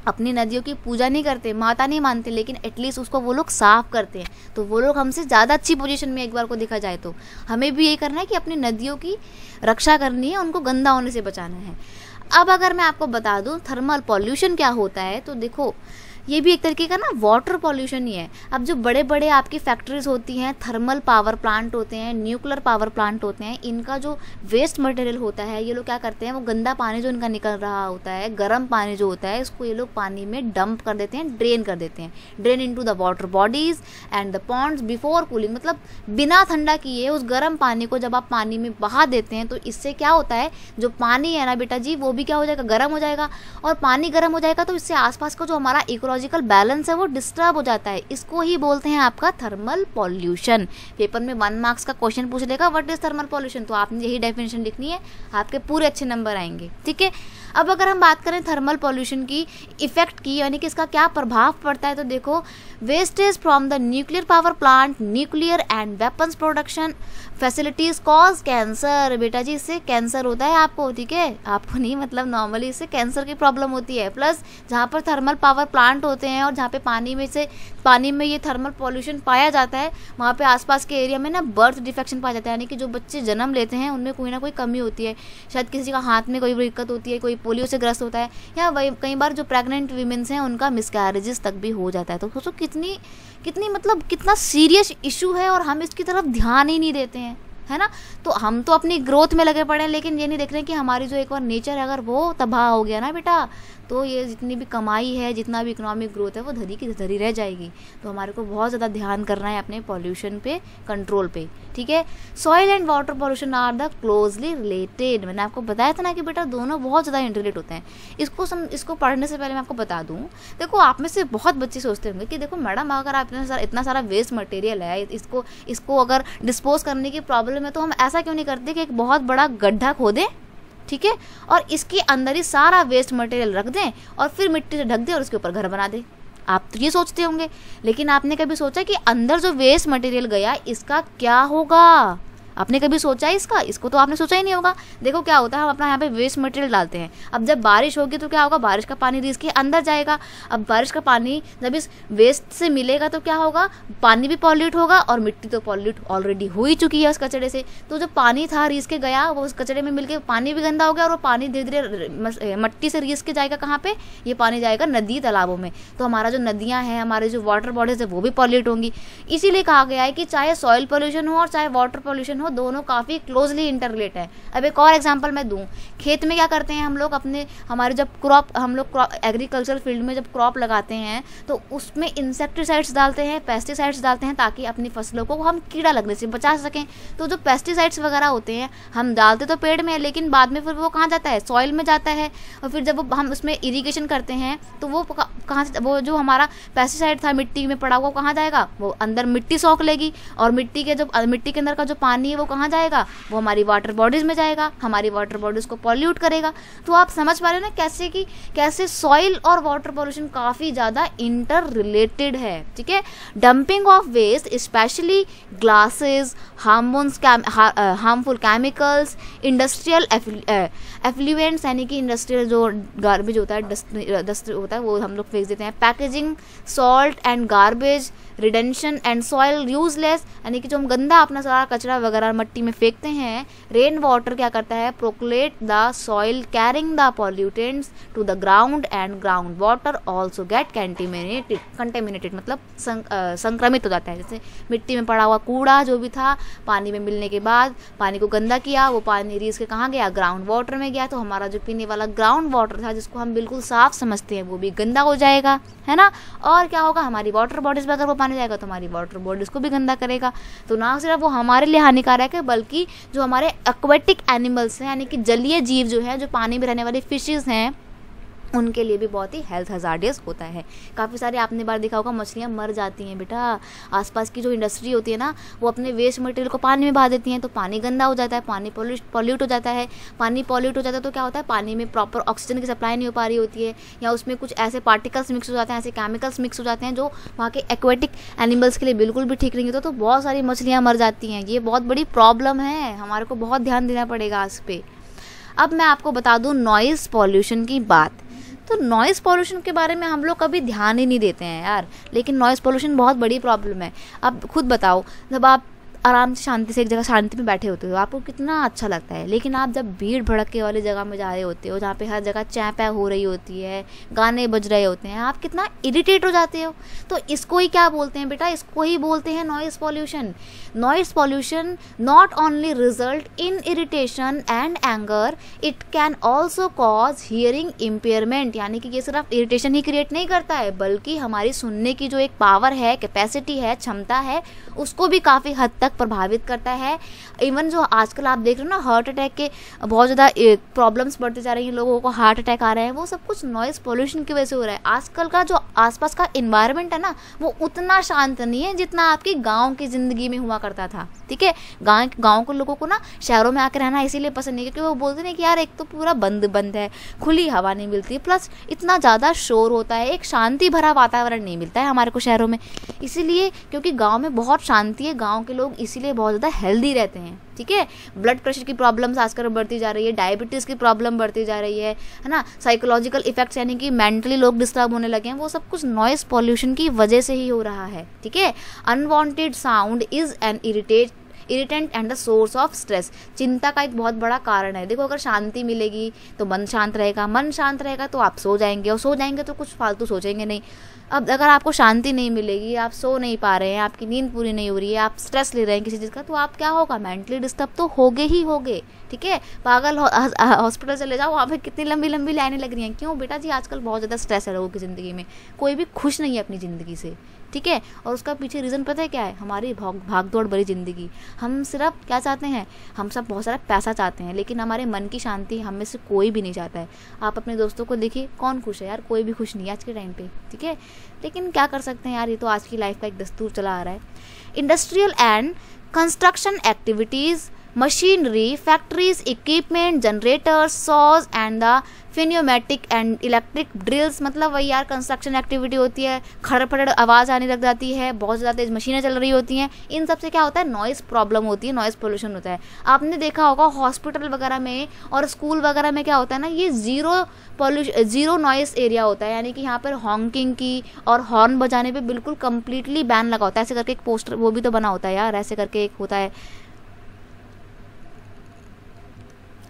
अपनी नदियों की पूजा नहीं करते, माता नहीं मानते, लेकिन एटलीस्ट उसको वो लोग साफ करते हैं। तो वो लोग हमसे ज़्यादा अच्छी पोजीशन में एक बार को देखा जाए तो हमें भी यही करना है कि अपनी नदियों की रक्षा करनी है, उनको गंदा होने से बचाना है। अब अगर मैं आपको बता दूं थर्मल पॉल्यूशन क्या होता है, तो देखो ये भी एक तरीके का ना वाटर पॉल्यूशन ही है। अब जो बड़े बड़े आपकी फैक्ट्रीज होती हैं, थर्मल पावर प्लांट होते हैं, न्यूक्लियर पावर प्लांट होते हैं, इनका जो वेस्ट मटेरियल होता है, ये लोग क्या करते हैं, वो गंदा पानी जो इनका निकल रहा होता है, गर्म पानी जो होता है, इसको ये लोग पानी में डंप कर देते हैं, ड्रेन कर देते हैं, drain into the water bodies and the ponds before cooling. मतलब बिना ठंडा किए उस गर्म पानी को जब आप पानी में बहा देते हैं, तो इससे क्या होता है, जो पानी है ना बेटा जी, वो भी क्या हो जाएगा, गर्म हो जाएगा। और पानी गर्म हो जाएगा तो इससे आसपास का जो हमारा इकोलॉजिकल बैलेंस है वो डिस्टर्ब हो जाता है। इसको ही बोलते हैं आपका थर्मल पॉल्यूशन। पेपर में 1 मार्क्स का क्वेश्चन पूछ लेगा, व्हाट इज थर्मल पॉल्यूशन, तो आपने यही डेफिनेशन लिखनी है, आपके पूरे अच्छे नंबर आएंगे, ठीक है। अब अगर हम बात करें थर्मल पॉल्यूशन की इफेक्ट की, यानी कि इसका क्या प्रभाव पड़ता है, तो देखो wastage from the nuclear power plant, nuclear and weapons production facilities cause cancer. बेटा जी, इससे कैंसर होता है आपको, ठीक है, आपको नहीं, मतलब नॉर्मली इससे कैंसर की प्रॉब्लम होती है। प्लस जहाँ पर थर्मल पावर प्लांट होते हैं और जहाँ पे पानी में ये थर्मल पॉल्यूशन पाया जाता है, वहाँ पे आसपास के एरिया में ना बर्थ डिफेक्शन पाया जाता है, यानी कि जो बच्चे जन्म लेते हैं उनमें कोई ना कोई कमी होती है। शायद किसी का हाथ में कोई दिक्कत होती है, कोई पोलियो से ग्रस्त होता है, या कई बार जो प्रेग्नेंट वीमेंस हैं उनका मिसकैरेजेस तक भी हो जाता है। तो सोचो कितनी मतलब कितना सीरियस इशू है और हम इसकी तरफ ध्यान ही नहीं देते हैं, है ना। तो हम तो अपनी ग्रोथ में लगे पड़े हैं, लेकिन ये नहीं देख रहे कि हमारी जो एक बार नेचर है, अगर वो तबाह हो गया ना बेटा, तो ये जितनी भी कमाई है, जितना भी इकोनॉमिक ग्रोथ है, वो धरी की धरी रह जाएगी। तो हमारे को बहुत ज़्यादा ध्यान करना है अपने पॉल्यूशन पे, कंट्रोल पे, ठीक है। Soil and water pollution are the closely related. मैंने आपको बताया था ना कि बेटा दोनों बहुत ज़्यादा इंटरलेट होते हैं। इसको पढ़ने से पहले मैं आपको बता दूँ, देखो आप में से बहुत बच्चे सोचते होंगे कि देखो मैडम, अगर आप इतना सारा वेस्ट मटेरियल है, इसको अगर डिस्पोज करने की प्रॉब्लम है, तो हम ऐसा क्यों नहीं करते कि एक बहुत बड़ा गड्ढा खोदें, ठीक है, और इसके अंदर ही सारा वेस्ट मटेरियल रख दें और फिर मिट्टी से ढक दें और उसके ऊपर घर बना दें। आप तो ये सोचते होंगे, लेकिन आपने कभी सोचा कि अंदर जो वेस्ट मटेरियल गया इसका क्या होगा, आपने कभी सोचा है इसको तो आपने सोचा ही नहीं होगा। देखो क्या होता है, हम अपना यहाँ पे वेस्ट मटेरियल डालते हैं। अब जब बारिश होगी तो क्या होगा, बारिश का पानी इसके अंदर जाएगा। अब बारिश का पानी जब इस वेस्ट से मिलेगा तो क्या होगा, पानी भी पॉल्यूट होगा और मिट्टी तो पॉल्यूट ऑलरेडी हो ही चुकी है उस कचरे से। तो जो पानी था रीस के गया, वो उस कचरे में मिलके पानी भी गंदा हो गया और वो पानी धीरे धीरे मट्टी से रीस के जाएगा कहाँ पे, ये पानी जाएगा नदी तालाबों में। तो हमारा जो नदियाँ हैं, हमारे जो वाटर बॉडीज है वो भी पॉल्यूट होंगी। इसीलिए कहा गया है कि चाहे सॉइल पोल्यूशन हो और चाहे वाटर पोल्यूशन हो, दोनों काफ़ी क्लोजली इंटररिलेट है। अब एक और एग्जांपल मैं दूं, खेत में क्या करते हैं हम लोग, हमारे जब हम लोग एग्रीकल्चर फील्ड में जब क्रॉप लगाते हैं तो उसमें इंसेक्टिसाइड्स डालते हैं, पेस्टिसाइड्स डालते हैं, ताकि अपनी फसलों को हम कीड़ा लगने से बचा सकें। तो जो पेस्टिसाइड्स वगैरह होते हैं हम डालते तो पेड़ में, लेकिन बाद में फिर वो कहाँ जाता है, सॉइल में जाता है। और फिर जब हम उसमें इरीगेशन करते हैं तो वो कहाँ से, वो जो हमारा पेस्टिसाइड था मिट्टी में पड़ा हुआ कहाँ जाएगा, वो अंदर मिट्टी सोख लेगी और मिट्टी के अंदर का जो पानी है वो कहाँ जाएगा, वो हमारी वाटर बॉडीज में जाएगा, हमारी वाटर बॉडीज को पॉल्यूट करेगा। तो आप समझ पा रहे हो ना कैसे सॉइल और वाटर पॉल्यूशन काफ़ी ज़्यादा इंटर रिलेटेड है। ठीक है, dumping of waste specially glasses, harmful chemicals, industrial effluents यानी कि इंडस्ट्रियल जो गार्बेज होता है, डस्ट होता है, वो हम लोग फेंक देते हैं। Packaging, salt and garbage, retention and soil useless यानी कि जो हम गंदा अपना सारा कचरा वगैरह मट्टी में फेंकते हैं। रेन वाटर क्या करता है, percolate the soil carrying the pollutants to the ground and ground water also get contaminated मतलब संक्रमित हो जाता है। जैसे मिट्टी में पड़ा हुआ कूड़ा जो भी था पानी में मिलने के बाद पानी को गंदा किया, वो पानी रीस के कहाँ गया, ग्राउंड वाटर में गया। तो हमारा जो पीने वाला ग्राउंड वाटर था जिसको हम बिल्कुल साफ समझते हैं वो भी गंदा हो जाएगा, है ना। और क्या होगा, हमारी वाटर बॉडीज में अगर वो पानी जाएगा तो हमारी वाटर बॉडीज को भी गंदा करेगा। तो ना सिर्फ वो हमारे लिए हानिकारक है बल्कि जो हमारे एक्वेटिक एनिमल्स हैं यानी कि जलीय जीव जो है, जो पानी में रहने वाले फिशेस हैं, उनके लिए भी बहुत ही हेल्थ हजार्डियस होता है। काफ़ी सारे आपने बार देखा होगा मछलियाँ मर जाती हैं बेटा। आसपास की जो इंडस्ट्री होती है ना, वो अपने वेस्ट मटेरियल को पानी में बहा देती हैं, तो पानी गंदा हो जाता है, पानी पॉल्यूट हो जाता है। पानी पॉल्यूट हो जाता है तो क्या होता है, पानी में प्रॉपर ऑक्सीजन की सप्लाई नहीं हो पा रही होती है, या उसमें कुछ ऐसे पार्टिकल्स मिक्स हो जाते हैं, ऐसे केमिकल्स मिक्स हो जाते हैं जो वहाँ के एक्वेटिक एनिमल्स के लिए बिल्कुल भी ठीक नहीं होता। तो बहुत सारी मछलियाँ मर जाती हैं। ये बहुत बड़ी प्रॉब्लम है, हमारे को बहुत ध्यान देना पड़ेगा इस पर। अब मैं आपको बता दूँ नॉइज़ पॉल्यूशन की बात। तो नॉइज़ पॉल्यूशन के बारे में हम लोग कभी ध्यान ही नहीं देते हैं यार, लेकिन नॉइज़ पॉल्यूशन बहुत बड़ी प्रॉब्लम है। अब खुद बताओ, जब आप आराम से शांति से एक जगह शांति में बैठे होते हो आपको कितना अच्छा लगता है, लेकिन आप जब भीड़ भड़के वाली जगह में जा रहे होते हो जहाँ पे हर जगह चैं पै हो रही होती है, गाने बज रहे होते हैं, आप कितना इरिटेट हो जाते हो। तो इसको ही क्या बोलते हैं बेटा, इसको ही बोलते हैं noise pollution. Noise pollution not only result in irritation and anger, it can also cause hearing impairment, यानी कि ये सिर्फ इरिटेशन ही क्रिएट नहीं करता है बल्कि हमारी सुनने की जो एक पावर है, कैपेसिटी है, क्षमता है, उसको भी काफ़ी हद तक प्रभावित करता है। इवन जो आजकल आप देख रहे हो ना, हार्ट अटैक के बहुत ज़्यादा प्रॉब्लम्स बढ़ती जा रही हैं, लोगों को हार्ट अटैक आ रहे हैं, वो सब कुछ नॉइज़ पोल्यूशन की वजह से हो रहा है। आजकल का जो आसपास का इन्वायरमेंट है ना, वो उतना शांत नहीं है जितना आपकी गाँव की ज़िंदगी में हुआ करता था। ठीक है, गाँव के लोगों को ना शहरों में आकर रहना इसीलिए पसंद नहीं, क्योंकि वो बोलते हैं कि यार एक तो पूरा बंद है, खुली हवा नहीं मिलती, प्लस इतना ज़्यादा शोर होता है, एक शांति भरा वातावरण नहीं मिलता है हमारे को शहरों में। इसीलिए क्योंकि गाँव में बहुत शांति है, गाँव के लोग इसीलिए बहुत ज़्यादा हेल्दी रहते हैं। ठीक है, ब्लड प्रेशर की प्रॉब्लम्स आजकल बढ़ती जा रही है, डायबिटीज़ की प्रॉब्लम बढ़ती जा रही है ना, साइकोलॉजिकल इफेक्ट्स यानी कि मेंटली लोग डिस्टर्ब होने लगे हैं, वो सब कुछ नॉइज़ पॉल्यूशन की वजह से ही हो रहा है। ठीक है, unwanted sound is an irritant and the source of stress, चिंता का एक बहुत बड़ा कारण है। देखो, अगर शांति मिलेगी तो मन शांत रहेगा, मन शांत रहेगा तो आप सो जाएंगे, और सो जाएंगे तो कुछ फालतू सोचेंगे नहीं। अब अगर आपको शांति नहीं मिलेगी, आप सो नहीं पा रहे हैं, आपकी नींद पूरी नहीं हो रही है, आप स्ट्रेस ले रहे हैं किसी चीज़ का, तो आप क्या होगा, मेंटली डिस्टर्ब तो होगे ही होगे। ठीक है, पागल हॉस्पिटल चले जाओ, वहाँ पे कितनी लंबी लंबी लाइनें लग रही हैं। क्यों बेटा जी, आजकल बहुत ज़्यादा स्ट्रेस है लोगों की ज़िंदगी में, कोई भी खुश नहीं है अपनी ज़िंदगी से। ठीक है, और उसका पीछे रीज़न पता है क्या है, हमारी भाग दौड़ भरी ज़िंदगी। हम सिर्फ क्या चाहते हैं, हम सब बहुत सारा पैसा चाहते हैं, लेकिन हमारे मन की शांति हम में से कोई भी नहीं चाहता है। आप अपने दोस्तों को देखिए, कौन खुश है यार, कोई भी खुश नहीं है आज के टाइम पे। ठीक है, लेकिन क्या कर सकते हैं यार, ये तो आज की लाइफ का एक दस्तूर चला आ रहा है। Industrial and construction activities, machinery, factories, equipment, generators, saws and the pneumatic and electric drills, मतलब वही यार कंस्ट्रक्शन एक्टिविटी होती है, खड़पड़ आवाज़ आने लग जाती है, बहुत ज़्यादा तेज मशीनें चल रही होती हैं, इन सब से क्या होता है, नॉइज़ प्रॉब्लम होती है, नॉइज़ पोल्यूशन होता है। आपने देखा होगा हॉस्पिटल वगैरह में और स्कूल वगैरह में क्या होता है ना, ये ज़ीरो नॉइज़ एरिया होता है, यानी कि यहाँ पर हॉन्किंग की और हॉर्न बजाने पे बिल्कुल कम्प्लीटली बैन लगा होता है। ऐसे करके एक पोस्टर वो भी तो बना होता है यार, ऐसे करके एक होता है,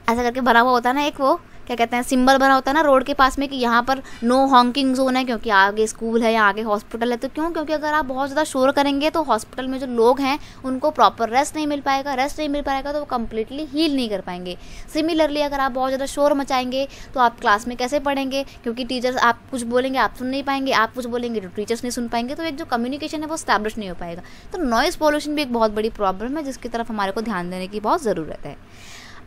ऐसा करके बना हुआ होता है ना, एक वो क्या कहते हैं, सिंबल बना होता है ना रोड के पास में कि यहाँ पर नो हॉन्किंग जोन है, क्योंकि आगे स्कूल है या आगे हॉस्पिटल है। तो क्यों? क्योंकि अगर आप बहुत ज़्यादा शोर करेंगे तो हॉस्पिटल में जो लोग हैं उनको प्रॉपर रेस्ट नहीं मिल पाएगा, रेस्ट नहीं मिल पाएगा तो वो कम्प्लीटली हील नहीं कर पाएंगे। सिमिलरली अगर आप बहुत ज़्यादा शोर मचाएंगे तो आप क्लास में कैसे पढ़ेंगे, क्योंकि टीचर्स आप कुछ बोलेंगे आप सुन नहीं पाएंगे, आप कुछ बोलेंगे तो टीचर्स नहीं सुन पाएंगे, तो एक जो कम्युनिकेशन है वो स्टैब्लिश नहीं हो पाएगा। तो नॉइज़ पोल्यूशन भी एक बहुत बड़ी प्रॉब्लम है जिसकी तरफ हमारे को ध्यान देने की बहुत ज़रूरत है।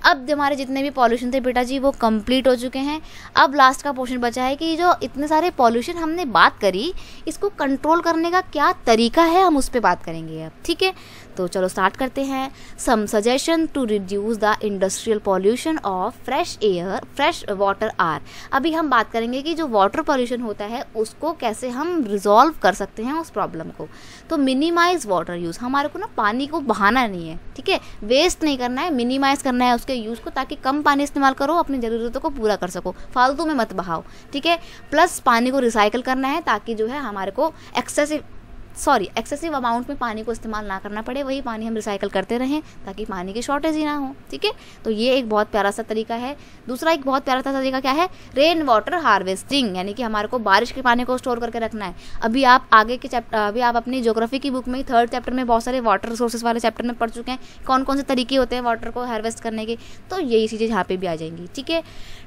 अब हमारे जितने भी पॉल्यूशन थे बेटा जी वो कंप्लीट हो चुके हैं। अब लास्ट का पोर्शन बचा है कि जो इतने सारे पॉल्यूशन हमने बात करी, इसको कंट्रोल करने का क्या तरीका है, हम उस पर बात करेंगे अब, ठीक है। तो चलो स्टार्ट करते हैं। Some suggestion to reduce the industrial pollution of fresh water are. अभी हम बात करेंगे कि जो वाटर पॉल्यूशन होता है उसको कैसे हम रिजॉल्व कर सकते हैं उस प्रॉब्लम को। तो मिनिमाइज वाटर यूज़, हमारे को ना पानी को बहाना नहीं है, ठीक है, वेस्ट नहीं करना है, मिनिमाइज करना है उसके यूज़ को, ताकि कम पानी इस्तेमाल करो, अपनी ज़रूरतों को पूरा कर सको, फालतू में मत बहाओ, ठीक है। प्लस पानी को रिसाइकिल करना है ताकि जो है हमारे को एक्सेसिव अमाउंट में पानी को इस्तेमाल ना करना पड़े, वही पानी हम रिसाइकिल करते रहें ताकि पानी की शॉर्टेज ही ना हो, ठीक है। तो ये एक बहुत प्यारा सा तरीका है। दूसरा एक बहुत प्यारा सा तरीका क्या है, रेन वाटर हार्वेस्टिंग, यानी कि हमारे को बारिश के पानी को स्टोर करके रखना है। अभी आप अपनी ज्योग्राफी की बुक में 3rd चैप्टर में बहुत सारे वाटर रिसोर्सेज वाले चैप्टर में पढ़ चुके हैं, कौन कौन से तरीके होते हैं वाटर को हार्वेस्ट करने के, तो यही चीज़ें यहाँ पे भी आ जाएंगी, ठीक है।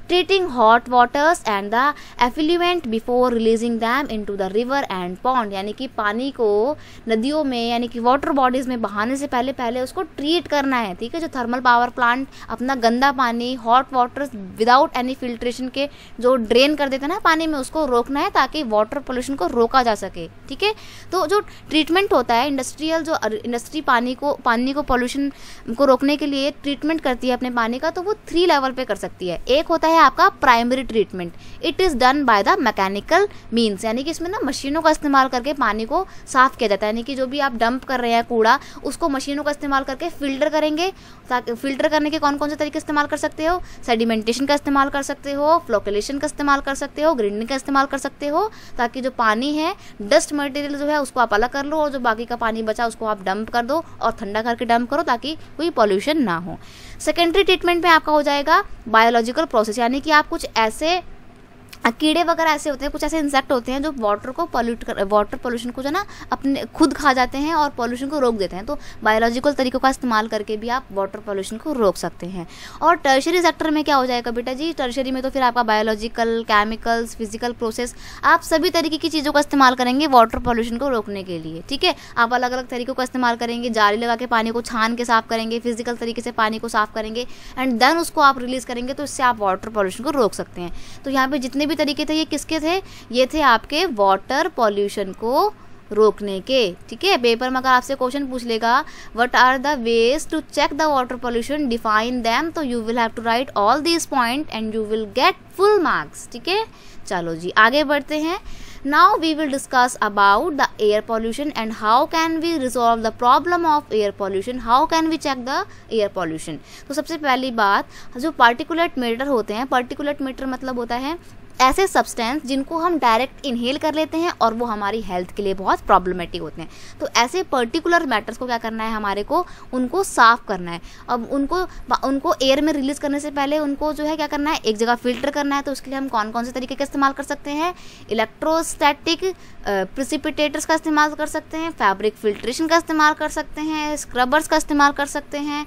Treating hot waters and the effluent before releasing them into the river and pond, यानी कि पानी को नदियों में यानी कि वाटर बॉडीज़ में बहाने से पहले उसको ट्रीट करना है, ठीक है। जो थर्मल पावर प्लांट अपना गंदा पानी hot water without any filtration के जो ड्रेन कर देते हैं ना पानी में, उसको रोकना है ताकि वाटर पोल्यूशन को रोका जा सके, ठीक है। तो जो ट्रीटमेंट होता है इंडस्ट्री पानी को पोल्यूशन को रोकने के लिए ट्रीटमेंट करती है अपने पानी का, तो वो 3 लेवल पे कर सकती है। एक होता है आपका primary treatment, it is done by the mechanical means, यानी कि इसमें ना मशीनों का इस्तेमाल करके पानी को साफ़ किया जाता है, यानी कि जो भी आप डंप कर रहे हैं कूड़ा उसको मशीनों का इस्तेमाल करके फिल्टर करेंगे। फिल्टर करने के कौन कौन से तरीके इस्तेमाल कर सकते हो, सेडिमेंटेशन का इस्तेमाल कर सकते हो, फ्लोकुलेशन का इस्तेमाल कर सकते हो, ग्राइंडिंग का इस्तेमाल कर सकते हो, ताकि जो पानी है डस्ट मटेरियल जो है उसको आप अलग कर लो और जो बाकी का पानी बचा उसको आप डंप कर दो और ठंडा करके डंप करो ताकि कोई पॉल्यूशन ना हो। सेकेंडरी ट्रीटमेंट में आपका हो जाएगा बायोलॉजिकल प्रोसेस, यानी कि आप कुछ ऐसे कीड़े वगैरह ऐसे होते हैं, कुछ ऐसे इंसेक्ट होते हैं जो वाटर पोल्यूशन को जो ना अपने खुद खा जाते हैं और पोल्यूशन को रोक देते हैं। तो बायोलॉजिकल तरीकों का इस्तेमाल करके भी आप वाटर पोल्यूशन को रोक सकते हैं। और टर्शरी सेक्टर में क्या हो जाएगा बेटा जी, टर्शरी में तो फिर आपका बायोलॉजिकल, केमिकल्स, फिजिकल प्रोसेस, आप सभी तरीके की चीज़ों का इस्तेमाल करेंगे वाटर पोल्यूशन को रोकने के लिए, ठीक है। आप अलग अलग तरीकों का इस्तेमाल करेंगे, जाली लगा के पानी को छान के साफ़ करेंगे, फिजिकल तरीके से पानी को साफ़ करेंगे एंड देन उसको आप रिलीज़ करेंगे, तो इससे आप वाटर पोल्यूशन को रोक सकते हैं। तो यहाँ पे जितने भी तरीके थे ये किसके थे, ये थे आपके वाटर पॉल्यूशन को रोकने के, ठीक है। पेपर में अगर आपसे क्वेश्चन पूछ लेगा what are the ways to check the water pollution, define them, तो you will have to write all these point and you will get full marks, ठीक है। चलो जी आगे बढ़ते हैं। Now we will discuss about the air pollution and how can we resolve the problem of air pollution, how can we check the air pollution। तो सबसे पहली बात, जो पार्टिकुलेट मैटर होते हैं, पार्टिकुलेट मैटर मतलब होता है ऐसे सब्सटेंस जिनको हम डायरेक्ट इनहेल कर लेते हैं और वो हमारी हेल्थ के लिए बहुत प्रॉब्लमेटिक होते हैं। तो ऐसे पर्टिकुलर मैटर्स को क्या करना है, हमारे को उनको साफ़ करना है। अब उनको एयर में रिलीज़ करने से पहले उनको जो है क्या करना है, एक जगह फिल्टर करना है। तो उसके लिए हम कौन कौन से तरीके का इस्तेमाल कर सकते हैं, इलेक्ट्रोस्टैटिक प्रिसिपिटेटर्स का इस्तेमाल कर सकते हैं, फैब्रिक फिल्ट्रेशन का इस्तेमाल कर सकते हैं, स्क्रबर्स का इस्तेमाल कर सकते हैं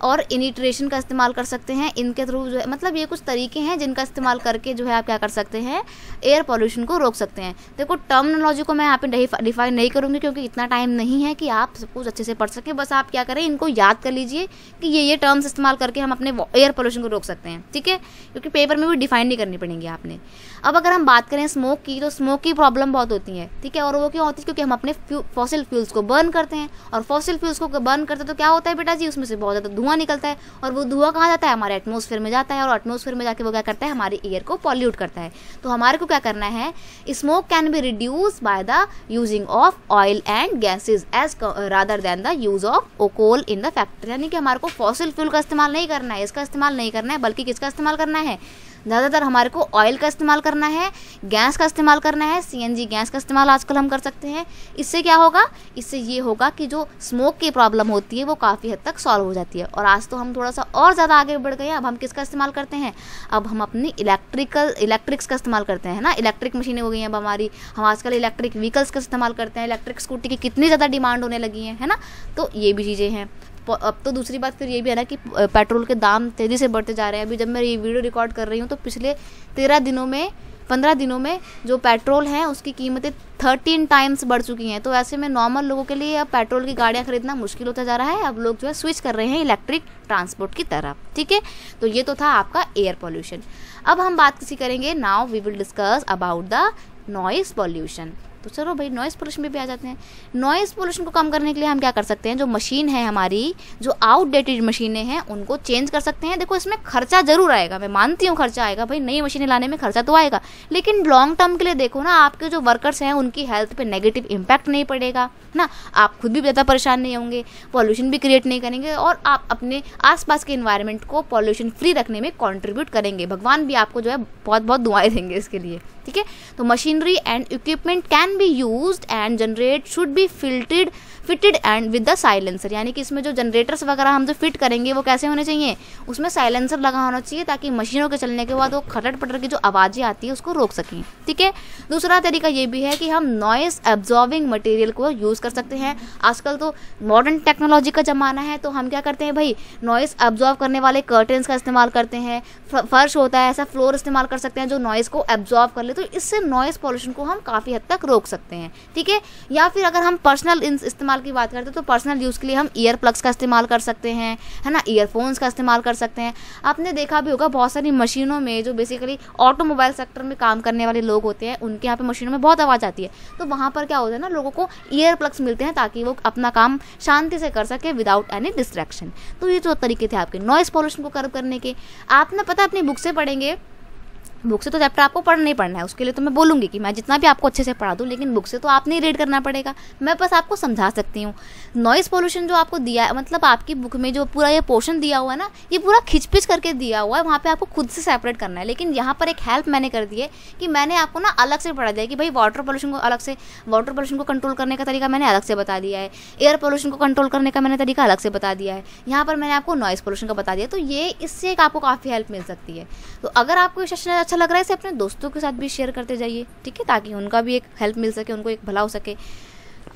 और इनिट्रेशन का इस्तेमाल कर सकते हैं। इनके थ्रू जो है मतलब ये कुछ तरीके हैं जिनका इस्तेमाल करके जो है आप क्या कर सकते हैं, एयर पॉल्यूशन को रोक सकते हैं। देखो टर्मिनोलॉजी को मैं यहाँ पे डिफाइन नहीं करूँगी क्योंकि इतना टाइम नहीं है कि आप सब कुछ अच्छे से पढ़ सकें। बस आप क्या करें, इनको याद कर लीजिए कि ये टर्म्स इस्तेमाल करके हम अपने एयर पॉल्यूशन को रोक सकते हैं, ठीक है, क्योंकि पेपर में भी डिफाइन नहीं करनी पड़ेंगे आपने। अब अगर हम बात करें स्मोक की, तो स्मोक की प्रॉब्लम बहुत होती है, ठीक है। और वो क्यों होती है, क्योंकि हम अपने फॉसिल फ्यूल्स को बर्न करते हैं और फॉसिल फ्यूल्स को बर्न करते हैं तो क्या होता है बेटा जी, उसमें से बहुत ज़्यादा धुआं धुआं निकलता है, और वो धुआं कहाँ जाता है, हमारे एटमॉस्फेयर में जाता है, और एटमॉस्फेयर में जाके वो क्या करता है, हमारे एयर को पॉल्यूट करता है। तो हमारे को क्या करना है, smoke can be reduce by the using of oil and gases as rather than the use of coal in the factory. यानी कि हमारे को फॉसिल फ्यूल का इस्तेमाल नहीं करना है, इसका इस्तेमाल नहीं करना है, बल्कि किसका इस्तेमाल करना है, ज़्यादातर हमारे को ऑयल का इस्तेमाल करना है, गैस का इस्तेमाल करना है, सीएनजी गैस का इस्तेमाल आजकल हम कर सकते हैं। इससे क्या होगा, इससे ये होगा कि जो स्मोक की प्रॉब्लम होती है वो काफ़ी हद तक सॉल्व हो जाती है। और आज तो हम थोड़ा सा और ज़्यादा आगे बढ़ गए हैं, अब हम किसका इस्तेमाल करते हैं, अब हम अपनी इलेक्ट्रिक्स का इस्तेमाल करते हैं ना, इलेक्ट्रिक मशीनें हो गई हैं अब हमारी, हम आजकल इलेक्ट्रिक व्हीकल्स का इस्तेमाल करते हैं, इलेक्ट्रिक स्कूटी की कितनी ज़्यादा डिमांड होने लगी है ना। तो ये भी चीज़ें हैं। अब तो दूसरी बात फिर ये भी है ना कि पेट्रोल के दाम तेज़ी से बढ़ते जा रहे हैं। अभी जब मैं ये वीडियो रिकॉर्ड कर रही हूँ तो पिछले 15 दिनों में जो पेट्रोल है उसकी कीमतें 13 टाइम्स बढ़ चुकी हैं। तो ऐसे में नॉर्मल लोगों के लिए अब पेट्रोल की गाड़ियाँ खरीदना मुश्किल होता जा रहा है। अब लोग जो है स्विच कर रहे हैं इलेक्ट्रिक ट्रांसपोर्ट की तरफ। ठीक है, तो ये तो था आपका एयर पॉल्यूशन। अब हम बात करेंगे, now we will discuss about the noise pollution. तो चलो भाई नॉइस पोल्यूशन में भी आ जाते हैं। नॉइस पोल्यूशन को कम करने के लिए हम क्या कर सकते हैं, जो मशीन है हमारी, जो आउटडेटेड मशीनें हैं उनको चेंज कर सकते हैं। देखो इसमें खर्चा जरूर आएगा, मैं मानती हूँ खर्चा आएगा भाई, नई मशीनें लाने में खर्चा तो आएगा, लेकिन लॉन्ग टर्म के लिए देखो ना, आपके जो वर्कर्स हैं उनकी हेल्थ पे नेगेटिव इम्पैक्ट नहीं पड़ेगा ना, आप खुद भी ज़्यादा परेशान नहीं होंगे, पॉल्यूशन भी क्रिएट नहीं करेंगे, और आप अपने आसपास के इन्वायरमेंट को पॉल्यूशन फ्री रखने में कंट्रीब्यूट करेंगे। भगवान भी आपको जो है बहुत बहुत दुआएं देंगे इसके लिए। ठीक है, तो machinery and equipment can be used and generate should be fitted and with the silencer. यानी कि इसमें जो जनरेटर्स वगैरह हम जो फिट करेंगे वो कैसे होने चाहिए, उसमें साइलेंसर लगा होना चाहिए, ताकि मशीनों के चलने के बाद वो खटर पटर की जो आवाज़ें आती है उसको रोक सकें। ठीक है, दूसरा तरीका ये भी है कि हम नॉइस एब्जॉर्बिंग मटेरियल को यूज़ कर सकते हैं। आजकल तो मॉडर्न टेक्नोलॉजी का ज़माना है, तो हम क्या करते हैं भाई, नॉइस एब्जॉर्ब करने वाले कर्टेंस का इस्तेमाल करते हैं, फर्श होता है ऐसा फ्लोर इस्तेमाल कर सकते हैं जो नॉइस को एब्जॉर्ब कर ले, तो इससे नॉइस पॉल्यूशन को हम काफ़ी हद तक रोक सकते हैं। ठीक है, या फिर अगर हम पर्सनल इस्तेमाल की बात करते हैं तो पर्सनल यूज़ के लिए हम ईयर प्लग्स का इस्तेमाल कर सकते हैं, है ना, ईयरफोन्स का इस्तेमाल कर सकते हैं। आपने देखा भी होगा बहुत सारी मशीनों में, जो बेसिकली ऑटोमोबाइल सेक्टर में काम करने वाले लोग होते हैं, उनके यहाँ पे मशीनों में बहुत आवाज़ आती है, तो वहाँ पर क्या होता है ना, लोगों को ईयर प्लग्स मिलते हैं ताकि वो अपना काम शांति से कर सके विदाउट एनी डिस्ट्रैक्शन। तो ये जो तरीके थे आपके नॉइस पॉल्यूशन को कम करने के। आपने पता अपनी बुक से पढ़ेंगे, बुक से तो चैप्टर आपको पढ़ना ही पढ़ना है, उसके लिए तो मैं बोलूँगी कि मैं जितना भी आपको अच्छे से पढ़ा दूँ, लेकिन बुक से तो आपने ही रीड करना पड़ेगा, मैं बस आपको समझा सकती हूँ। नॉइस पोल्यूशन जो आपको दिया है, मतलब आपकी बुक में जो पूरा ये पोर्शन दिया हुआ है ना, ये पूरा खिंच करके दिया हुआ है, वहाँ पे आपको खुद से सेपरेट करना है। लेकिन यहाँ पर एक हेल्प मैंने कर दी है कि मैंने आपको ना अलग से पढ़ा दिया कि भाई वाटर पोल्यूशन को कंट्रोल करने का तरीका मैंने अलग से बता दिया है, एयर पोल्यूशन को कंट्रोल करने का मैंने तरीका अलग से बता दिया है, यहाँ पर मैंने आपको नॉइस पोल्यूशन का बता दिया। तो ये इससे एक आपको काफ़ी हेल्प मिल सकती है। तो अगर आपको ये सेशन अच्छा लग रहा है, इसे अपने दोस्तों के साथ भी शेयर करते जाइए, ठीक है, ताकि उनका भी एक हेल्प मिल सके, उनको एक भला हो सके।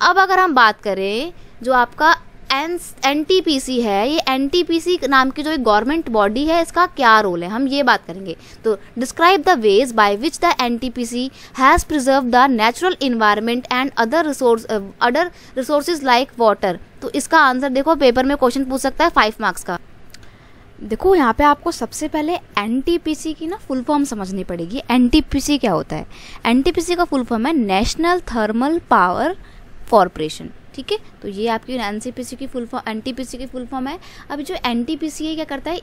अब अगर हम बात करें जो आपका NTPC है, ये NTPC नाम की जो एक गवर्नमेंट बॉडी है, इसका क्या रोल है, हम ये बात करेंगे। तो describe the ways by which the NTPC has preserve the natural environment and other resources like water. तो इसका आंसर देखो, पेपर में क्वेश्चन पूछ सकता है 5 मार्क्स का। देखो यहाँ पे आपको सबसे पहले NTPC की ना फुल फॉर्म समझनी पड़ेगी। NTPC क्या होता है, NTPC का फुल फॉर्म है नेशनल थर्मल पावर कॉरपोरेशन। ठीक है, तो ये आपकी NTPC की फुल फॉर्म है। अभी जो NTPC है क्या करता है,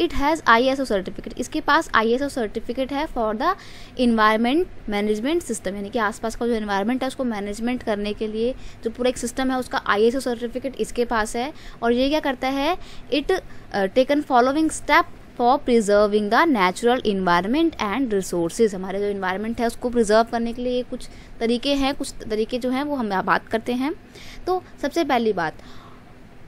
इट हैज़ ISO सर्टिफिकेट, इसके पास ISO सर्टिफिकेट है for the environment management system, यानी कि आसपास का जो इन्वायरमेंट है उसको मैनेजमेंट करने के लिए जो पूरा एक सिस्टम है उसका ISO सर्टिफिकेट इसके पास है। और ये क्या करता है, it taken following step for preserving the natural environment and resources. हमारे जो इन्वायरमेंट है उसको प्रिजर्व करने के लिए कुछ तरीके जो हैं वो हम बात करते हैं। तो सबसे पहली बात,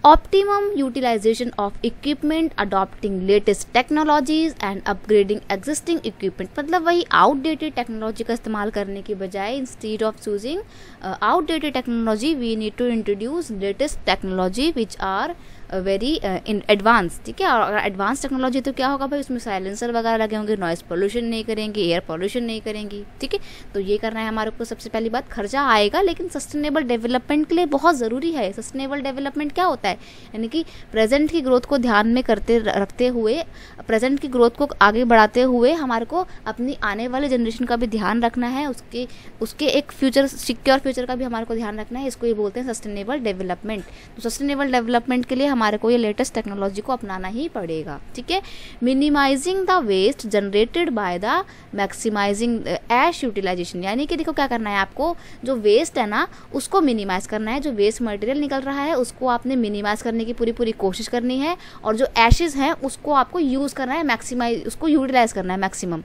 optimum utilisation of equipment, adopting latest technologies and upgrading existing equipment. मतलब वही आउटडेटेड टेक्नोलॉजी का इस्तेमाल करने की बजाय instead of choosing outdated technology we need to introduce latest technology which are very in advance. ठीक है, और अगर एडवांस टेक्नोलॉजी तो क्या होगा भाई, उसमें साइलेंसर वगैरह लगे होंगे, नॉइस पोल्यूशन नहीं करेंगे, एयर पोल्यूशन नहीं करेंगी। ठीक है, तो ये करना है हमारे को। सबसे पहली बात, खर्चा आएगा लेकिन सस्टेनेबल डेवलपमेंट के लिए बहुत ज़रूरी है। सस्टेनेबल डेवलपमेंट क्या होता है, यानी कि प्रेजेंट की ग्रोथ को ध्यान में रखते हुए, प्रेजेंट की ग्रोथ को आगे बढ़ाते हुए हमारे को अपनी आने वाले जनरेशन का भी ध्यान रखना है, उसके एक फ्यूचर, सिक्योर फ्यूचर का भी हमारे को ध्यान रखना है। इसको ये बोलते हैं सस्टेनेबल डेवलपमेंट। तो सस्टेनेबल डेवलपमेंट के लिए हमारे को ये लेटेस्ट टेक्नोलॉजी को अपनाना ही पड़ेगा, ठीक है। Minimising the waste generated by the maximising ash utilisation, यानी कि देखो क्या करना है आपको, जो वेस्ट है ना उसको मिनिमाइज करना है, जो वेस्ट मटेरियल निकल रहा है उसको आपने मिनिमाइज करने की पूरी कोशिश करनी है, और जो एशेज हैं उसको आपको यूज़ करना है, मैक्सिमाइज उसको यूटिलाइज करना है मैक्सिमम।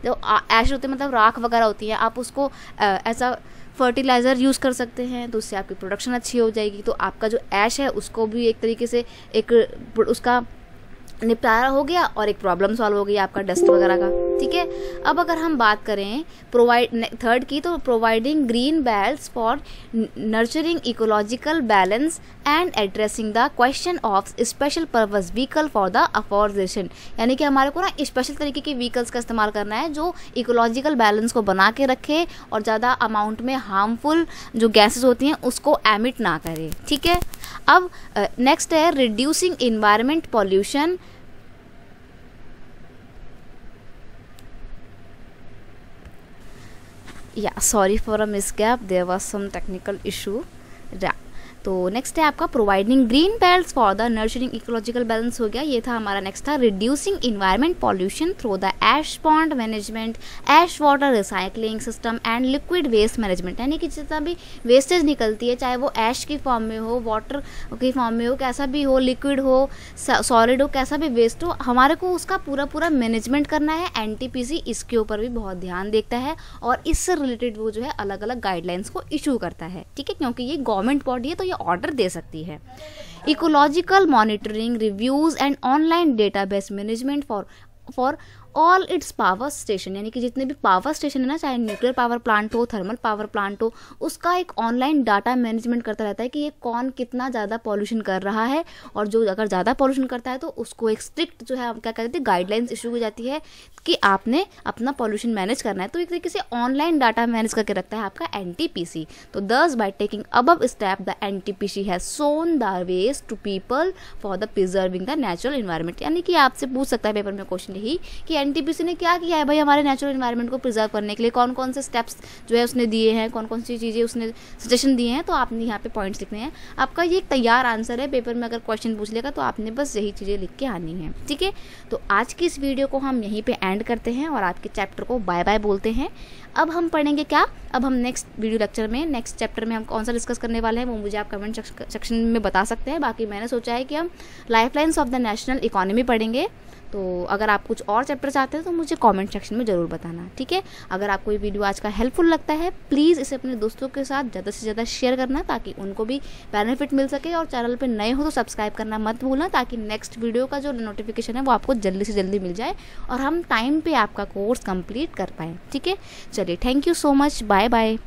जो ऐश होते हैं मतलब राख वगैरह होती है, आप उसको ऐसा फर्टिलाइज़र यूज़ कर सकते हैं, तो उससे आपकी प्रोडक्शन अच्छी हो जाएगी। तो आपका जो ऐश है उसको भी एक तरीके से एक उसका निपटारा हो गया और एक प्रॉब्लम सॉल्व हो गई आपका डस्ट वगैरह का, ठीक है। अब अगर हम बात करें थर्ड की, तो providing green belts for nurturing ecological balance and addressing the question of special purpose vehicle for the afforestation, यानी कि हमारे को ना स्पेशल तरीके के व्हीकल्स का इस्तेमाल करना है जो इकोलॉजिकल बैलेंस को बना के रखे और ज़्यादा अमाउंट में हार्मफुल जो गैसेस होती हैं उसको एमिट ना करे, ठीक है। अब नेक्स्ट है reducing environment pollution, sorry for a misgap, there was some technical issue. तो नेक्स्ट है आपका providing green belts for the nurturing ecological balance हो गया, ये था हमारा। नेक्स्ट था reducing environment pollution through the ash pond management, ash water recycling system and liquid waste management, यानी कि जितना भी वेस्टेज निकलती है चाहे वो ऐश की फॉर्म में हो, वाटर की फॉर्म में हो, कैसा भी हो, लिक्विड हो, सॉलिड हो, कैसा भी वेस्ट हो, हमारे को उसका पूरा मैनेजमेंट करना है। एनटीपीसी इसके ऊपर भी बहुत ध्यान देखता है और इससे रिलेटेड वो जो है अलग अलग गाइडलाइंस को इशू करता है, ठीक है, क्योंकि ये गवर्नमेंट बॉडी है तो ये ऑर्डर दे सकती है। Ecological monitoring reviews and online database management for all it's power station, यानी कि जितने भी पावर स्टेशन है ना, चाहे न्यूक्लियर पावर प्लांट हो, थर्मल पावर प्लांट हो, उसका एक ऑनलाइन डाटा मैनेजमेंट करता रहता है कि ये कौन कितना ज़्यादा पॉल्यूशन कर रहा है, और जो अगर ज़्यादा पॉल्यूशन करता है तो उसको एक स्ट्रिक्ट जो है क्या कहते हैं गाइडलाइंस इशू हो जाती है कि आपने अपना पॉल्यूशन मैनेज करना है। तो एक तरीके से ऑनलाइन डाटा मैनेज करके रखता है आपका एनटीपीसी। तो thus by taking above step the NTPC has shown the ways to people for the preserving the natural environment, यानी कि आपसे पूछ सकता है पेपर में क्वेश्चन यही कि एनटीपीसी ने क्या किया है भाई हमारे नेचुरल इन्वायरमेंट को प्रिजर्व करने के लिए, कौन कौन से स्टेप्स जो है उसने दिए हैं, कौन कौन सी चीज़ें उसने सजेशन दिए हैं। तो आपने यहाँ पे पॉइंट्स लिखने हैं। आपका ये एक तैयार आंसर है, पेपर में अगर क्वेश्चन पूछ लेगा तो आपने बस यही चीज़ें लिख के आनी है, ठीक है। तो आज की इस वीडियो को हम यहीं पे एंड करते हैं और आज के चैप्टर को बाय बाय बोलते हैं। अब हम पढ़ेंगे क्या, अब हम नेक्स्ट वीडियो लेक्चर में नेक्स्ट चैप्टर में हम कौन सा डिस्कस करने वाले हैं वो मुझे आप कमेंट सेक्शन में बता सकते हैं। बाकी मैंने सोचा है कि हम lifelines of the national economy पढ़ेंगे। तो अगर आप कुछ और चैप्टर चाहते हैं तो मुझे कमेंट सेक्शन में ज़रूर बताना, ठीक है। अगर आपको ये वीडियो आज का हेल्पफुल लगता है प्लीज़ इसे अपने दोस्तों के साथ ज़्यादा से ज़्यादा शेयर करना ताकि उनको भी बेनिफिट मिल सके, और चैनल पे नए हो तो सब्सक्राइब करना मत भूलना ताकि नेक्स्ट वीडियो का जो नोटिफिकेशन है वो आपको जल्दी से जल्दी मिल जाए और हम टाइम पर आपका कोर्स कंप्लीट कर पाएँ, ठीक है। चलिए, thank you so much, bye bye.